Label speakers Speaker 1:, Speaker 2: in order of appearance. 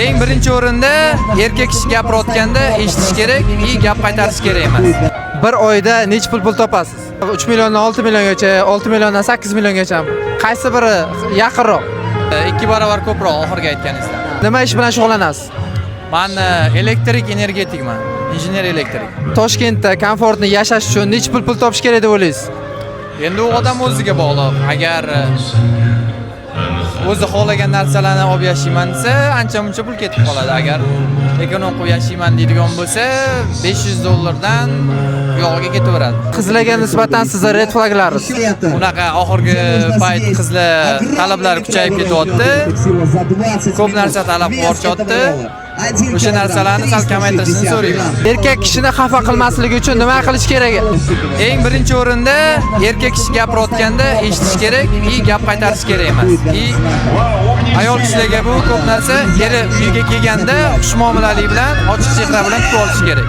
Speaker 1: Eng birinchi o'rinda erkak kishi gapirayotganda eshitish kerak, gap qaytarish kerak emas.
Speaker 2: Bir oyda nech pul topasiz? 3 milliondan 6 milliongacha, 6 milliondan 8 milliongacha. Qaysi biri yaqinroq?
Speaker 1: 2 barobar ko'proq oxirgi aytganingizdan.
Speaker 2: Nima ish bilan shug'ullanasiz?
Speaker 1: Men elektrik energetikman, injener elektrik.
Speaker 2: Toshkentda komfortni yashash uchun nech pul topish kerak deb o'ylaysiz?
Speaker 1: Endi u odam o'ziga bog'liq. Agar o'zi xohlagan narsalarni olib yashayman desa, ancha-muncha pul ketib qoladi. Agar ekonom qilib yashayman deydigan bo'lsa, $500 yog'iga ketaveradi.
Speaker 2: Qizlarga nisbatan sizlar red flaglaringiz.
Speaker 1: Unaqa oxirgi payt qizlar talablari kuchayib ketyapti. Ko'p narsa talab qilyapti. O'sha narsalarni sal kamaytirishni so'rayman.
Speaker 2: Erkak kishini xafa qilmasligi uchun nima qilish kerak?
Speaker 1: Eng birinchi o'rinda erkak kishi gapirayotganda eshitish kerak, gap qaytarish kerak emas. Ayol kishilarga bu ko'p narsa eri uyiga kelganda xushmuomalalik bilan, ochiq chehra bilan kutib olish kerak.